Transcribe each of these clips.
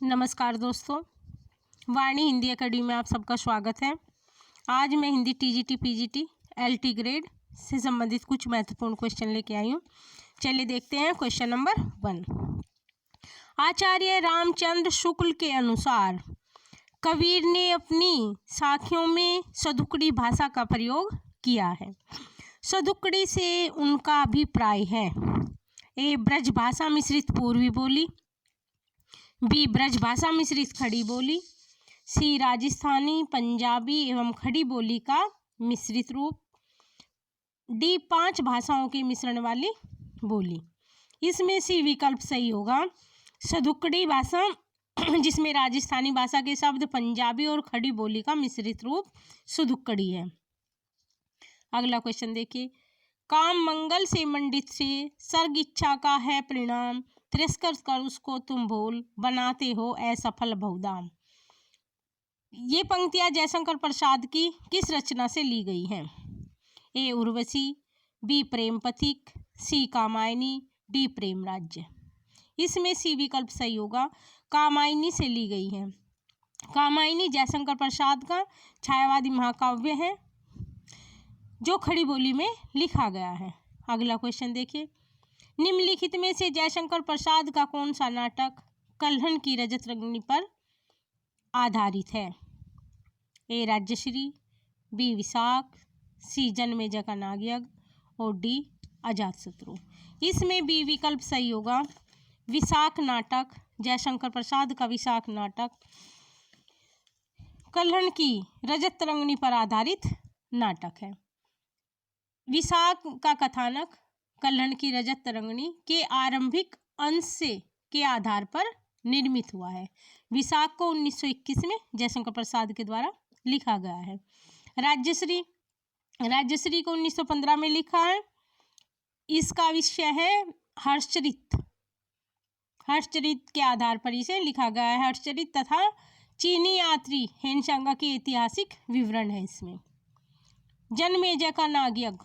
नमस्कार दोस्तों, वाणी हिंदी एकेडमी में आप सबका स्वागत है। आज मैं Hindi TGT PGT LT grade से संबंधित कुछ महत्वपूर्ण क्वेश्चन लेके आई हूँ। चलिए देखते हैं क्वेश्चन नंबर 1। आचार्य रामचंद्र शुक्ल के अनुसार कबीर ने अपनी साखियों में सदुकड़ी भाषा का प्रयोग किया है। सदुकड़ी से उनका अभिप्राय है: ए ब्रज भाषा मिश्रित पूर्वी बोली, बी ब्रज भाषा मिश्रित खड़ी बोली, सी राजस्थानी पंजाबी एवं खड़ी बोली का मिश्रित रूप, डी 5 भाषाओं के मिश्रण वाली बोली। इसमें सी विकल्प सही होगा। सदुकड़ी भाषा जिसमें राजस्थानी भाषा के शब्द पंजाबी और खड़ी बोली का मिश्रित रूप सदुकड़ी है। अगला क्वेश्चन देखिए। काम मंगल से मंडित से सर्ग इच्छा का है परिणाम, तिरस्कार कर उसको तुम भूल, बनाते हो असफल बहुदाम। ये पंक्तियां जयशंकर प्रसाद की किस रचना से ली गई हैं? ए उर्वशी, बी प्रेम पथिक, सी कामायनी, डी प्रेम राज्य। इसमें सी विकल्प सही होगा। कामायनी से ली गई है। कामायनी जयशंकर प्रसाद का छायावादी महाकाव्य है जो खड़ी बोली में लिखा गया है। अगला क्वेश्चन देखिए। निम्नलिखित में से जयशंकर प्रसाद का कौन सा नाटक कल्हण की रजत रंगनी पर आधारित है? ए राज्यश्री, बी विशाख, सी जन्मेजय का नागयज्ञ और डी अजातशत्रु। इसमें बी विकल्प सही होगा। विशाख नाटक, जयशंकर प्रसाद का विशाख नाटक कल्हण की रजत रंगनी पर आधारित नाटक है। विशाख का कथानक कल्हण की रजत तरंगिणी के आरंभिक अंश के आधार पर निर्मित हुआ है। विशाख को 1921 में जयशंकर प्रसाद के द्वारा लिखा गया है। राज्यश्री को 1915 में लिखा है। इसका विषय है हर्षचरित। हर्षचरित के आधार पर इसे लिखा गया है। हर्षचरित तथा चीनी यात्री हेनसांग के ऐतिहासिक विवरण है इसमें। जन्मेजय का नागयज्ञ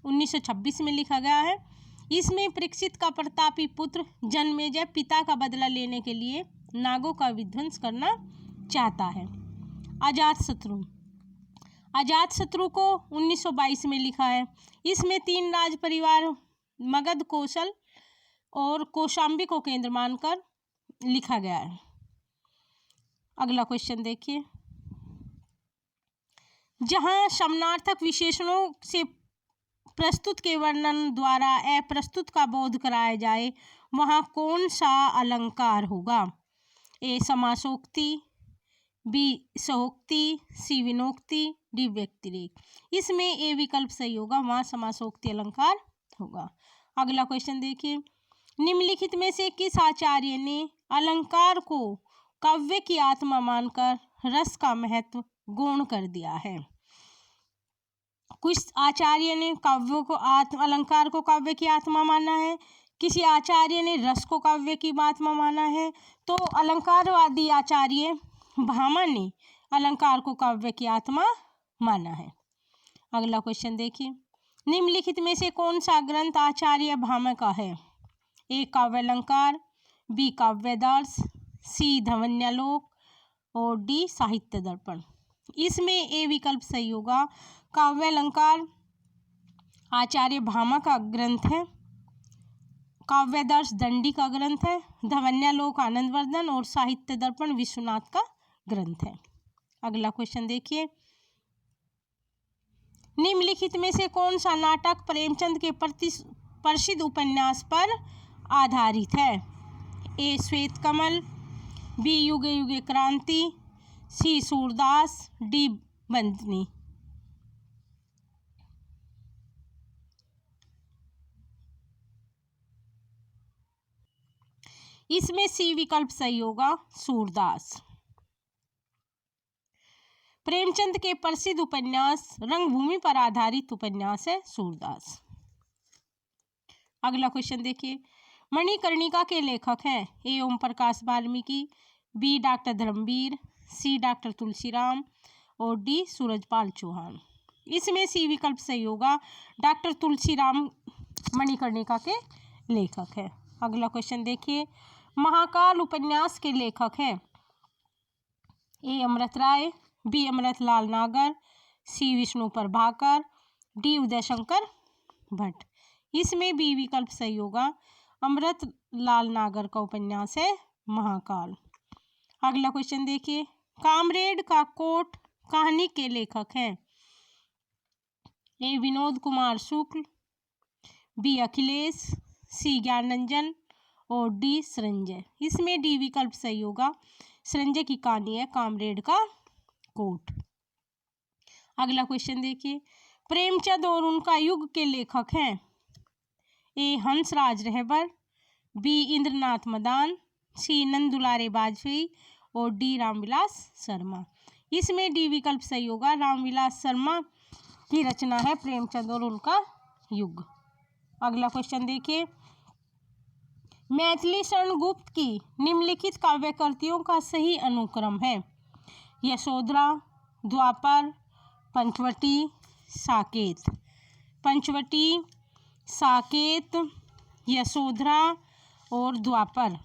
1926 में लिखा गया है। इसमें परीक्षित का प्रतापी पुत्र जन्मेजय पिता का बदला लेने के लिए नागों का विध्वंस करना चाहता है। अजातशत्रु को 1922 में लिखा है। इसमें 3 राज परिवार मगध, कौशल और कौशाम्बी को केंद्र मानकर लिखा गया है। अगला क्वेश्चन देखिए। जहां समानार्थक विशेषणों से प्रस्तुत के वर्णन द्वारा अप्रस्तुत का बोध कराया जाए वहाँ कौन सा अलंकार होगा? ए समासोक्ति, बी सहोक्ति, सी विनोक्ति, डी व्यक्तिरेक। इसमें ए विकल्प सही होगा। वहाँ समासोक्ति अलंकार होगा। अगला क्वेश्चन देखिए। निम्नलिखित में से किस आचार्य ने अलंकार को काव्य की आत्मा मानकर रस का महत्व गौण कर दिया है? कुछ आचार्य ने काव्यों को अलंकार को काव्य की आत्मा माना है, किसी आचार्य ने रस को काव्य की आत्मा माना है, तो अलंकारवादी आचार्य भामा ने अलंकार को काव्य की आत्मा माना है। अगला क्वेश्चन देखिए। निम्नलिखित में से कौन सा ग्रंथ आचार्य भामा का है? ए काव्यालंकार, बी काव्यदर्श, सी धवन्यालोक और डी साहित्य दर्पण। इसमें ए विकल्प सही होगा। काव्यालंकार आचार्य भामा का ग्रंथ है। काव्यदर्श दंडी का ग्रंथ है। धवन्यालोक आनंदवर्धन और साहित्य दर्पण विश्वनाथ का ग्रंथ है। अगला क्वेश्चन देखिए। निम्नलिखित में से कौन सा नाटक प्रेमचंद के प्रसिद्ध उपन्यास पर आधारित है? ए श्वेत कमल, बी युगे युगे क्रांति, सी सूरदास, डी बंदनी। इसमें सी विकल्प सही होगा। सूरदास। प्रेमचंद के प्रसिद्ध उपन्यास रंगभूमि पर आधारित उपन्यास है सूरदास। अगला क्वेश्चन देखिए। मणिकर्णिका के लेखक हैं ए ओम प्रकाश वाल्मीकि, बी डॉक्टर धर्मवीर, सी डॉक्टर तुलसीराम और डी सूरजपाल चौहान। इसमें सी विकल्प सही होगा। डॉक्टर तुलसीराम मणिकर्णिका के लेखक है। अगला क्वेश्चन देखिए। महाकाल उपन्यास के लेखक हैं? ए अमृत राय, बी अमृतलाल नागर, सी विष्णु प्रभाकर, डी उदयशंकर भट्ट। इसमें बी विकल्प सही होगा। अमृतलाल नागर का उपन्यास है महाकाल। अगला क्वेश्चन देखिए, कामरेड का कोट कहानी के लेखक हैं? ए विनोद कुमार शुक्ल, बी अखिलेश, सी ज्ञानरंजन और डी संजय। इसमें डी विकल्प सही होगा। संजय की कहानी है कामरेड का कोट। अगला क्वेश्चन देखिए, प्रेमचंद और उनका युग के लेखक हैं? ए हंसराज रहबर, बी इंद्रनाथ मदान, सी नंदुलारे वाजपेयी और डी रामविलास शर्मा। इसमें डी विकल्प सही होगा। रामविलास शर्मा की रचना है प्रेमचंद और उनका युग। अगला क्वेश्चन देखिए, मैथिली शरण गुप्त की निम्नलिखित काव्य कृतियों का सही अनुक्रम है? यशोधरा, द्वापर, पंचवटी, साकेत। पंचवटी, साकेत, यशोधरा और द्वापर।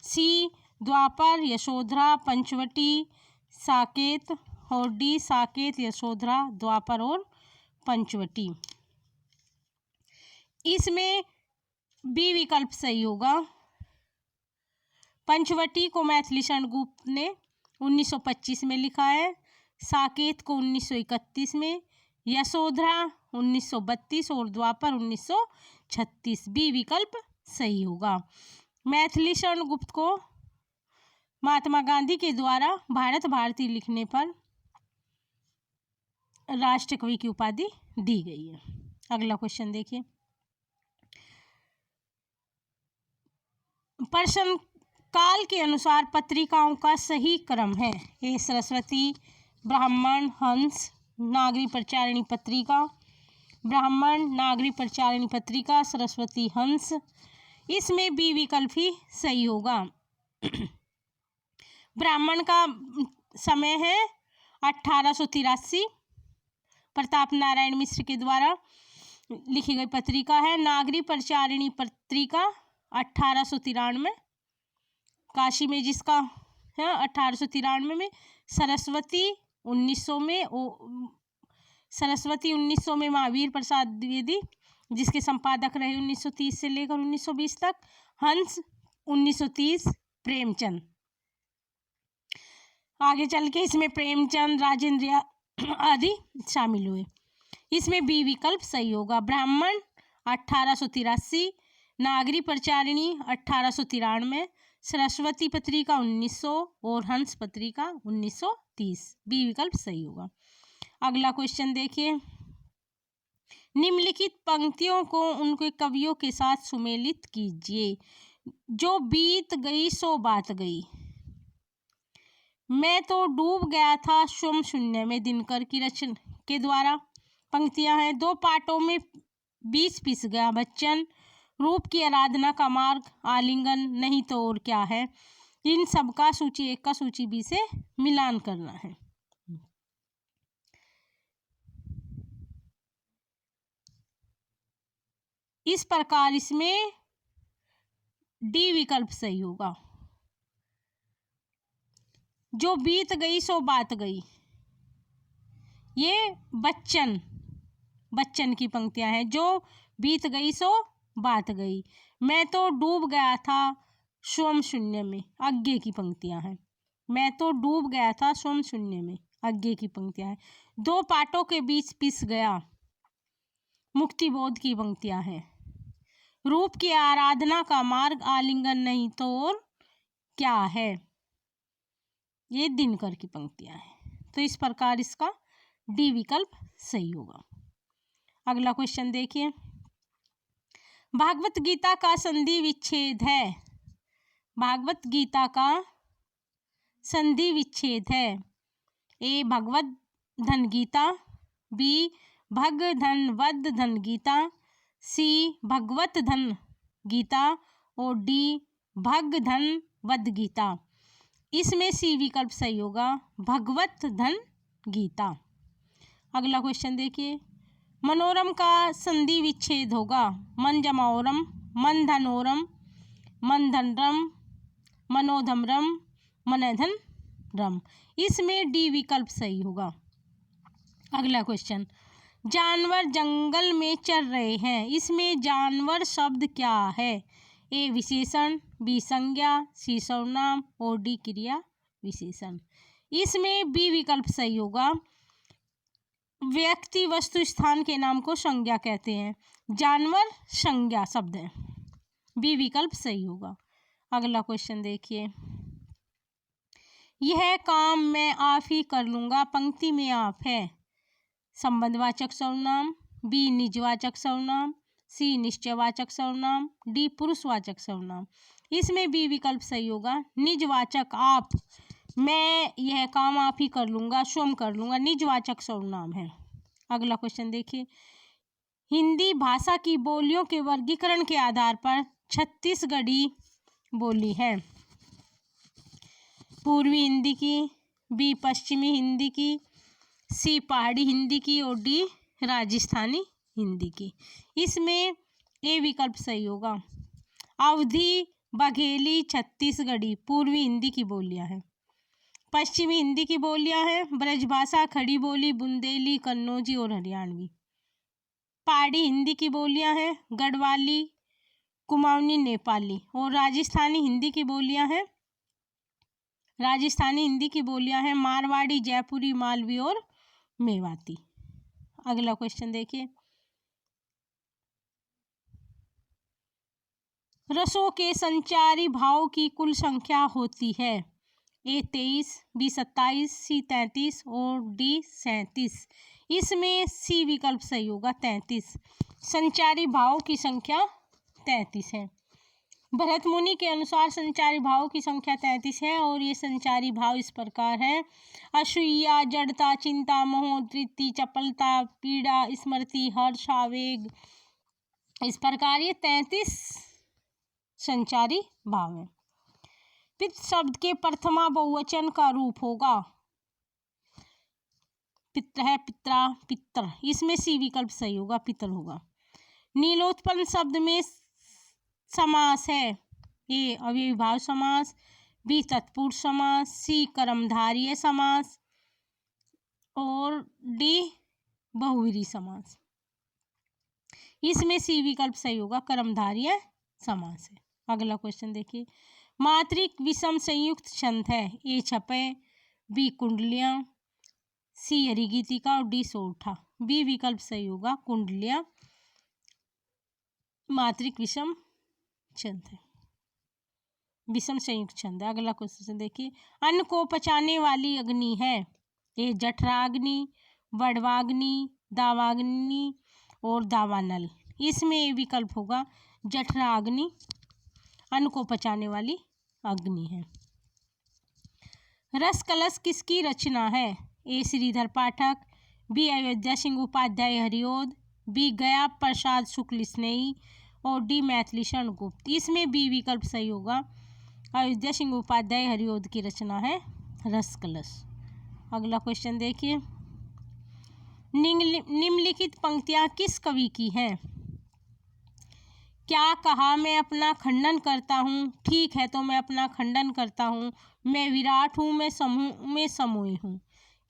सी द्वापर, यशोधरा, पंचवटी, साकेत और डी साकेत, यशोधरा, द्वापर और पंचवटी। इसमें बी विकल्प सही होगा। पंचवटी को मैथिली शरण गुप्त ने 1925 में लिखा है, साकेत को 1931 में, यशोधरा 1932 और द्वापर 1936। बी विकल्प सही होगा। मैथिली शरण गुप्त को महात्मा गांधी के द्वारा भारत भारती लिखने पर राष्ट्रकवि की उपाधि दी गई है। अगला क्वेश्चन देखिए, प्रश्न काल के अनुसार पत्रिकाओं का सही क्रम है? ए सरस्वती, ब्राह्मण, हंस, नागरी प्रचारिणी पत्रिका। ब्राह्मण, नागरी प्रचारिणी पत्रिका, सरस्वती, हंस। इसमें बी विकल्प ही सही होगा। ब्राह्मण का समय है 1883, प्रताप नारायण मिश्र के द्वारा लिखी गई पत्रिका है। नागरी प्रचारिणी पत्रिका 1893, काशी में जिसका है 1893 में। सरस्वती 1900 में, सरस्वती 1900 में महावीर प्रसाद द्विवेदी जिसके संपादक रहे 1930 से लेकर 1920 तक। हंस 1930 प्रेमचंद। आगे चल के इसमें प्रेमचंद, राजेंद्र आदि शामिल हुए। इसमें बी विकल्प सही होगा। ब्राह्मण 1883, नागरी प्रचारिणी 1893, सरस्वती पत्रिका 1900 और हंस पत्रिका 1930। बी विकल्प सही होगा। अगला क्वेश्चन देखिए, निम्नलिखित पंक्तियों को उनके कवियों के साथ सुमेलित कीजिए। जो बीत गई सो बात गई, मैं तो डूब गया था स्वयं शून्य में, दिनकर की रचना के द्वारा पंक्तियां हैं। दो पाटों में बीच पिस गया बच्चन, रूप की आराधना का मार्ग आलिंगन नहीं तो और क्या है। इन सब का सूची 1 का सूची बी से मिलान करना है। इस प्रकार इसमें डी विकल्प सही होगा। जो बीत गई सो बात गई, ये बच्चन की पंक्तियां हैं। जो बीत गई सो बात गई, मैं तो डूब गया था स्वयं शून्य में, आगे की पंक्तियां हैं। मैं तो डूब गया था स्वयं शून्य में, आगे की पंक्तियां हैं। दो पाटों के बीच पिस गया, मुक्ति बोध की पंक्तियां हैं। रूप की आराधना का मार्ग आलिंगन नहीं तो और क्या है, ये दिनकर की पंक्तियां हैं। तो इस प्रकार इसका डी विकल्प सही होगा। अगला क्वेश्चन देखिए, भागवत गीता का संधि विच्छेद है? भागवत गीता का संधि विच्छेद है। ए भगवत धन गीता, बी भग धन वद धन गीता, सी भगवत धन गीता और डी भग धन वद गीता। इसमें सी विकल्प सही होगा, भगवत धन गीता। अगला क्वेश्चन देखिए, मनोरम का संधि विच्छेद होगा। मन जमा ओरम, मन धन ओरम, मन धन रम, मनोधम रम, मनोधन रम। इसमें डी विकल्प सही होगा। अगला क्वेश्चन, जानवर जंगल में चर रहे हैं, इसमें जानवर शब्द क्या है? ए विशेषण, बी संज्ञा, सी सर्वनाम और डी क्रिया विशेषण। इसमें बी विकल्प सही होगा। व्यक्ति वस्तु स्थान के नाम को संज्ञा कहते हैं, जानवर संज्ञा शब्द है, बी विकल्प सही होगा। अगला क्वेश्चन देखिए, यह काम मैं आप ही कर लूँगा, पंक्ति में आप है, संबंधवाचक सर्वनाम, बी निजवाचक सर्वनाम, सी निश्चयवाचक सर्वनाम, डी पुरुषवाचक सर्वनाम। इसमें बी विकल्प सही होगा। निजवाचक आप, मैं यह काम आप ही कर लूँगा, स्वयं कर लूँगा, निजवाचक सर्वनाम है। अगला क्वेश्चन देखिए, हिंदी भाषा की बोलियों के वर्गीकरण के आधार पर छत्तीसगढ़ी बोली है। पूर्वी हिंदी की, बी पश्चिमी हिंदी की, सी पहाड़ी हिंदी की और डी राजस्थानी हिंदी की। इसमें ए विकल्प सही होगा। अवधी, बघेली, छत्तीसगढ़ी पूर्वी हिंदी की बोलियां हैं। पश्चिमी हिंदी की बोलियां हैं ब्रजभाषा, खड़ी बोली, बुंदेली, कन्नौजी और हरियाणवी। पहाड़ी हिंदी की बोलियां हैं गढ़वाली, कुमाऊनी, नेपाली। और राजस्थानी हिंदी की बोलियां हैं मारवाड़ी, जयपुरी, मालवी और मेवाती। अगला क्वेश्चन देखिए, रसों के संचारी भाव की कुल संख्या होती है। ए 23, बी 27, सी 33 और डी 37। इसमें सी विकल्प सही होगा, 33। संचारी भाव की संख्या 33 है। भरत मुनि के अनुसार संचारी भाव की संख्या 33 है और ये संचारी भाव इस प्रकार है: असूया, जड़ता, चिंता, मोह, धृति, चपलता, पीड़ा, स्मृति, हर्ष, आवेग। इस प्रकार ये 33 संचारी भाव है। पित्त शब्द के प्रथमा बहुवचन का रूप होगा, पित्र है, पित्रा, पित्र। इसमें सी विकल्प सही होगा, पितर होगा। नीलोत्पन्न शब्द में समास है, ए अव्ययीभाव समास, बी तत्पुरुष समास, सी कर्मधारय समास और डी बहुव्रीहि समास। इसमें सी विकल्प सही होगा, कर्मधारय समास है। अगला क्वेश्चन देखिए, मात्रिक विषम संयुक्त छंद है, ए छपय, बी कुंडलियां, सी हरिगीतिका और डी सोरठा। बी विकल्प सही होगा, कुंडलियां मात्रिक विषम छंद है, विषम संयुक्त छंद है। अगला क्वेश्चन देखिए, अन्न को पचाने वाली अग्नि है, ए जठराग्नि, वड़वाग्नि, दावाग्नि और दावानल। इसमें विकल्प होगा जठराग्नि, अन्न को पचाने वाली अग्नि है। रस कलश किसकी रचना है? ए श्रीधर पाठक, बी अयोध्या सिंह उपाध्याय हरिओद, बी गया प्रसाद शुक्ल स्नेही और डी मैथिली शरण गुप्त। इसमें बी विकल्प सही होगा, अयोध्या सिंह उपाध्याय हरिओद की रचना है रस कलश। अगला क्वेश्चन देखिए, निम्नलिखित पंक्तियां किस कवि की हैं? क्या कहा मैं अपना खंडन करता हूँ, ठीक है तो मैं अपना खंडन करता हूँ, मैं विराट हूँ, मैं समूह में समूह हूँ।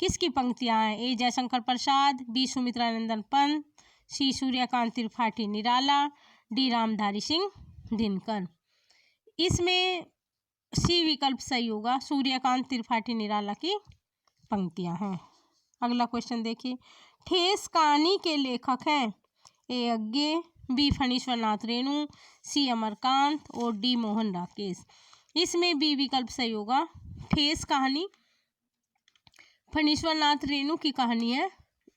किसकी पंक्तियाँ हैं? ए जयशंकर प्रसाद, बी सुमित्रानंदन पंत, सी सूर्यकांत त्रिपाठी निराला, डी रामधारी सिंह दिनकर। इसमें सी विकल्प सही होगा, सूर्यकांत त्रिपाठी निराला की पंक्तियाँ हैं। अगला क्वेश्चन देखिए, ठेस कहानी के लेखक हैं, ए अज्ञे, बी फणीश्वरनाथ रेणु, सी अमरकांत और डी मोहन राकेश। इसमें बी विकल्प सही होगा, ठेस कहानी फणीश्वरनाथ रेणु की कहानी है।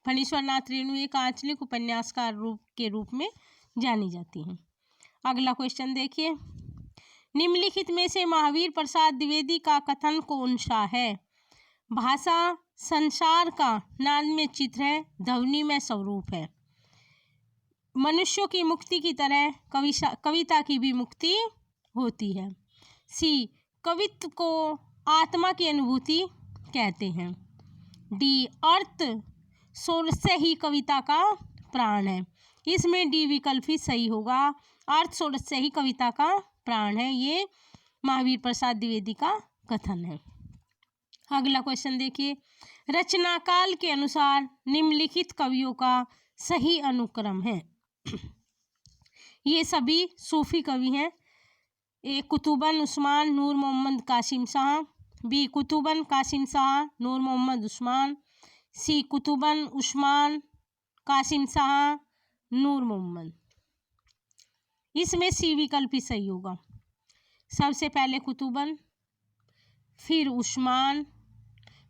फणीश्वरनाथ रेणु एक आंचलिक उपन्यासकार के रूप में जानी जाती हैं। अगला क्वेश्चन देखिए, निम्नलिखित में से महावीर प्रसाद द्विवेदी का कथन कौन सा है? भाषा संसार का नाद में चित्र है, ध्वनि में स्वरूप है। मनुष्यों की मुक्ति की तरह कविता की भी मुक्ति होती है। सी कवित्व को आत्मा की अनुभूति कहते हैं। डी अर्थ स्वर से ही कविता का प्राण है। इसमें डी विकल्प ही सही होगा, अर्थ स्वर से ही कविता का प्राण है। ये महावीर प्रसाद द्विवेदी का कथन है। अगला क्वेश्चन देखिए, रचनाकाल के अनुसार निम्नलिखित कवियों का सही अनुक्रम है। ये सभी सूफी कवि हैं। ए कुतुबन उस्मान नूर मोहम्मद कासिम शाह, बी कुतुबन कासिम शाह नूर मोहम्मद उस्मान, सी कुतुबन उस्मान कासिम शाह नूर मोहम्मद। इसमें सी विकल्प ही सही होगा। सबसे पहले कुतुबन, फिर उस्मान,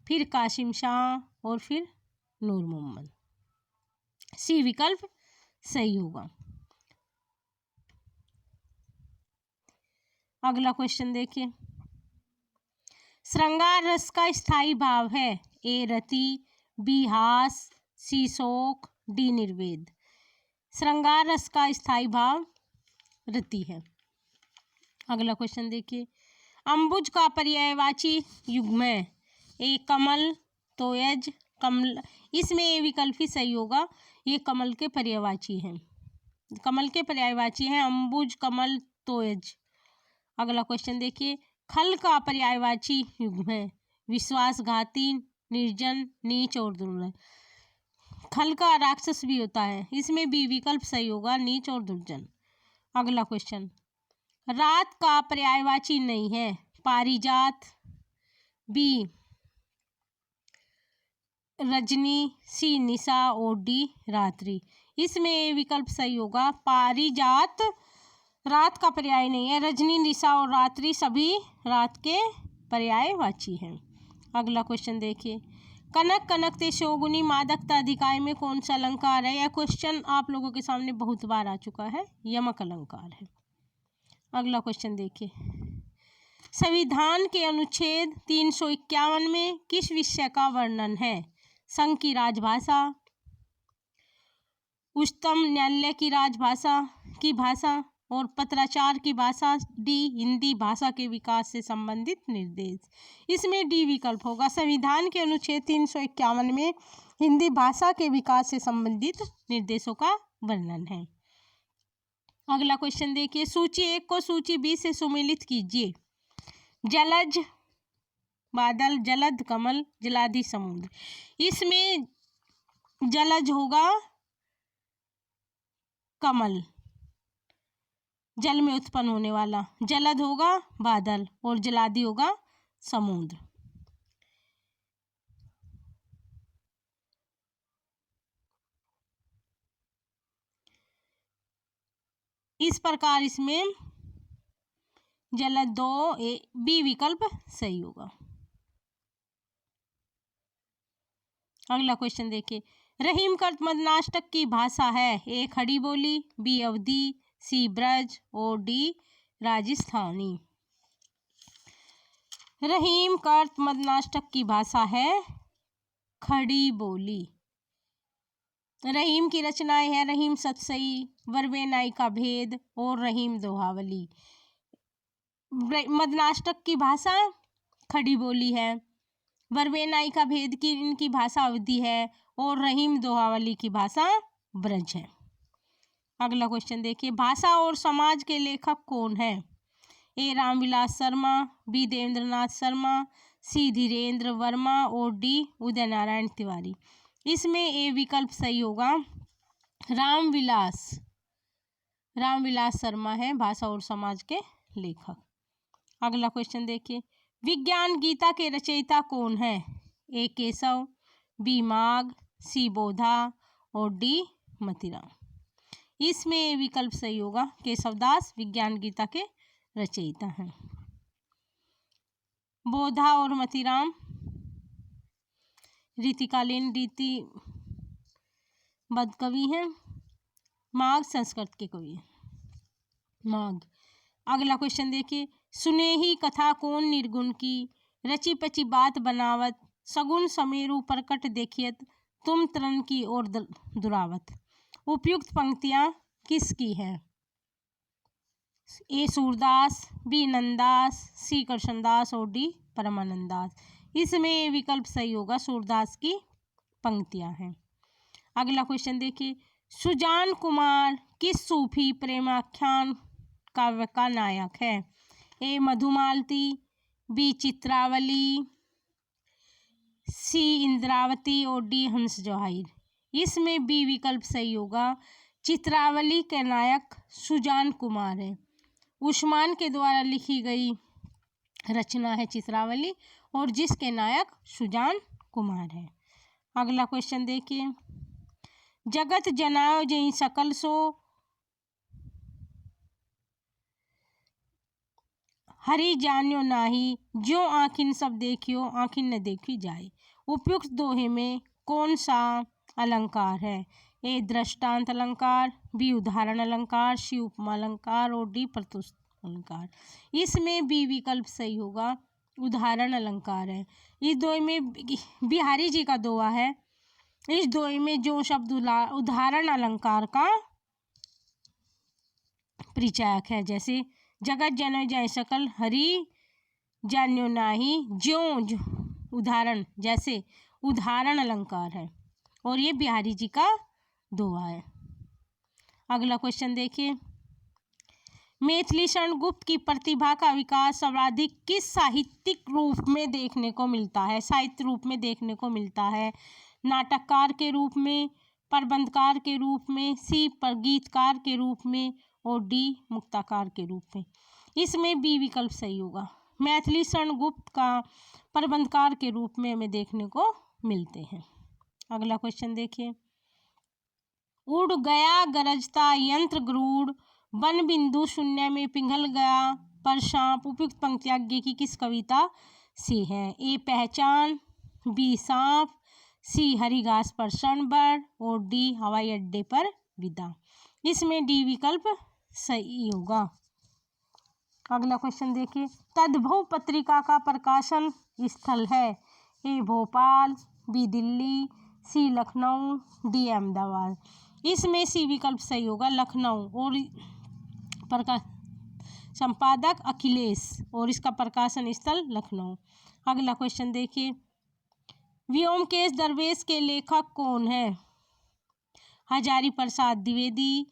फिर कासिम शाह और फिर नूर मोहम्मद। सी विकल्प सही होगा। अगला क्वेश्चन देखिए, श्रृंगार रस का स्थायी भाव है। ए रति, बी हास, सी शोक, डी निर्वेद। श्रृंगार रस का स्थायी भाव रति है। अगला क्वेश्चन देखिए, अंबुज का पर्यायवाची युग्म। ए कमल, तोयज, कमल। इसमें ए विकल्प ही सही होगा। ये कमल के पर्यायवाची हैं। कमल के पर्यायवाची हैं अंबुज, कमल, तोयज। अगला क्वेश्चन देखिए, खल का पर्यायवाची युग्म है। विश्वासघाती, निर्जन, नीच और दुर्जन। खल का राक्षस भी होता है। इसमें बी विकल्प सही होगा, नीच और दुर्जन। अगला क्वेश्चन, रात का पर्यायवाची नहीं है। पारिजात, बी रजनी, सी निशा और डी रात्रि। इसमें ए विकल्प सही होगा। पारिजात रात का पर्याय नहीं है। रजनी, निशा और रात्रि सभी रात के पर्यायवाची हैं। अगला क्वेश्चन देखिए, कनक कनकते शोगुनी मादकता अधिकाय में कौन सा अलंकार है। यह क्वेश्चन आप लोगों के सामने बहुत बार आ चुका है। यमक अलंकार है। अगला क्वेश्चन देखिए, संविधान के अनुच्छेद 351 में किस विषय का वर्णन है। संघ की राजभाषा, उच्चतम न्यायालय की राजभाषा की भाषा और पत्राचार की भाषा, डी हिंदी भाषा के विकास से संबंधित निर्देश। इसमें डी विकल्प होगा। संविधान के अनुच्छेद 351 में हिंदी भाषा के विकास से संबंधित निर्देशों का वर्णन है। अगला क्वेश्चन देखिए, सूची 1 को सूची 20 से सुमेलित कीजिए। जलज बादल, जलद कमल, जलाधि समुद्र। इसमें जलज होगा कमल, जल में उत्पन्न होने वाला। जलद होगा बादल और जलाधि होगा समुद्र। इस प्रकार इसमें जलद 2, बी विकल्प सही होगा। अगला क्वेश्चन देखिए, रहीम कर्त मदनाष्टक की भाषा है। ए खड़ी बोली, बी अवधी, सी ब्रज और डी राजस्थानी। रहीम कर्त मदनाष्टक की भाषा है खड़ी बोली। रहीम की रचनाएं हैं रहीम सतसई, वरवेनाई का भेद और रहीम दोहावली। मदनाष्टक की भाषा खड़ी बोली है, वरवेनाई का भेद की इनकी भाषा अवधी है और रहीम दोहावली की भाषा ब्रज है। अगला क्वेश्चन देखिए, भाषा और समाज के लेखक कौन है। ए रामविलास शर्मा, बी देवेंद्रनाथ शर्मा, सी धीरेन्द्र वर्मा और डी उदय नारायण तिवारी। इसमें ए विकल्प सही होगा। रामविलास शर्मा है भाषा और समाज के लेखक। अगला क्वेश्चन देखिए, विज्ञान गीता के रचयिता कौन है। ए केशव, बी माघ, सी बोधा और डी मतीराम। इसमें विकल्प सही होगा। केशवदास विज्ञान गीता के रचयिता हैं। बोधा और मतीराम रीतिकालीन रीतिबद्ध कवि हैं। माघ संस्कृत के कवि हैं। माघ। अगला क्वेश्चन देखिए, सुनेही कथा कौन निर्गुण की, रची पची बात बनावत, सगुन समेरु प्रकट देखियत, तुम तरण की और दुरावत। उपयुक्त पंक्तियां किसकी हैं। ए सूरदास, बी नंदास, सी कृष्णदास और डी परमानंदास। इसमें विकल्प सही होगा। सूरदास की पंक्तियां हैं। अगला क्वेश्चन देखिए, सुजान कुमार किस सूफी प्रेमाख्यान काव्य का नायक है। ए मधुमालती, बी चित्रावली, सी इंद्रावती और डी हंस जवाहिर। इसमें बी विकल्प सही होगा। चित्रावली के नायक सुजान कुमार है। उस्मान के द्वारा लिखी गई रचना है चित्रावली और जिसके नायक सुजान कुमार है। अगला क्वेश्चन देखिए, जगत जनाओ जई सकल सो हरि जान्यो नाही, जो आखिन सब देखियो आखिन न देखी जाए। उपयुक्त दोहे में कौन सा अलंकार है? ए दृष्टांत अलंकार, बी उदाहरण अलंकार, सी उपमा अलंकार और डी प्रत्युष्ट अलंकार। इसमें बी विकल्प सही होगा, उदाहरण अलंकार है। इस दोहे में बिहारी जी का दोहा है। इस दोहे में जो शब्द उदाहरण अलंकार का परिचायक है, जैसे जगत जनो जय सकल हरि जान्यो नाही, जो उदाहरण, जैसे उदाहरण अलंकार है और ये बिहारी जी का दोहा है। अगला क्वेश्चन देखिए, मैथिली शरण गुप्त की प्रतिभा का विकास सर्वाधिक किस साहित्यिक रूप में देखने को मिलता है? साहित्य रूप में देखने को मिलता है। नाटककार के रूप में, प्रबंधकार के रूप में, सी पर गीतकार के रूप में और डी मुक्ताकार के रूप में। इसमें बी विकल्प सही होगा। मैथिली शरण गुप्त का प्रबंधकार के रूप में हमें देखने को मिलते हैं। अगला क्वेश्चन देखिए, उड़ गया गरजता यंत्र गरुड़, वन बिंदु शून्य में पिघल गया पर सांप। उपयुक्त पंक्ति आगे की किस कविता से है? ए पहचान, बी सांप, सी हरी घास पर क्षणभर और डी हवाई अड्डे पर विदा। इसमें डी विकल्प सही होगा। अगला क्वेश्चन देखिए, तद्भव पत्रिका का प्रकाशन स्थल है? ए भोपाल, बी दिल्ली, सी लखनऊ, डी अहमदाबाद। इसमें सी विकल्प सही होगा, लखनऊ, और संपादक अखिलेश और इसका प्रकाशन स्थल लखनऊ। अगला क्वेश्चन देखिए, व्योमकेश दरवेश के लेखक कौन है? हजारी प्रसाद द्विवेदी,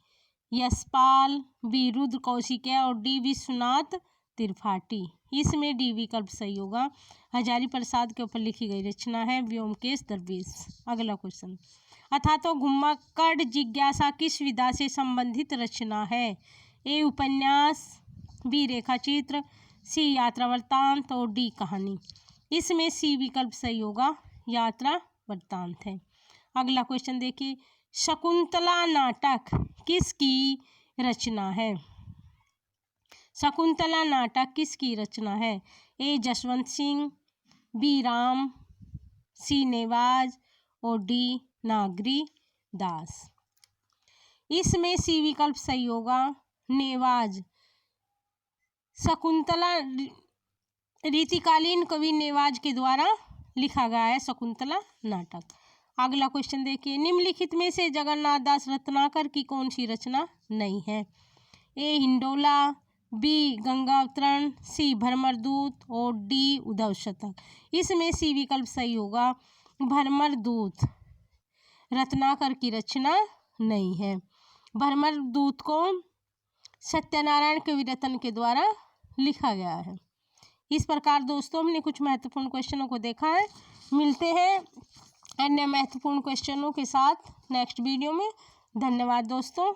यशपाल, बी रुद्र कौशिक और डी विश्वनाथ त्रिपाठी। इसमें डी विकल्प सही होगा। हजारी प्रसाद के ऊपर लिखी गई रचना है व्योमकेश दरवेश। अगला क्वेश्चन, अथातो घुमक्कड़ जिज्ञासा किस विधा से संबंधित रचना है? ए उपन्यास, बी रेखाचित्र, सी यात्रा वृत्तांत और डी कहानी। इसमें सी विकल्प सही होगा, यात्रा वृत्तांत है। अगला क्वेश्चन देखिए, शकुंतला नाटक किसकी रचना है? शकुंतला नाटक किसकी रचना है? ए जसवंत सिंह, बी राम, सी नेवाज और डी नागरी दास। इसमें सी विकल्प सही होगा, नेवाज। शकुंतला रीतिकालीन कवि नेवाज के द्वारा लिखा गया है शकुंतला नाटक। अगला क्वेश्चन देखिए, निम्नलिखित में से जगन्नाथ दास रत्नाकर की कौन सी रचना नहीं है? ए हिंडोला, बी गंगा अवतरण, सी भ्रमरदूत और डी उद्धव शतक। इसमें सी विकल्प सही होगा, भ्रमरदूत रत्नाकर की रचना नहीं है। भ्रमरदूत को सत्यनारायण कविरत्न के द्वारा लिखा गया है। इस प्रकार दोस्तों हमने कुछ महत्वपूर्ण क्वेश्चनों को देखा है। मिलते हैं अन्य महत्वपूर्ण क्वेश्चनों के साथ नेक्स्ट वीडियो में। धन्यवाद दोस्तों।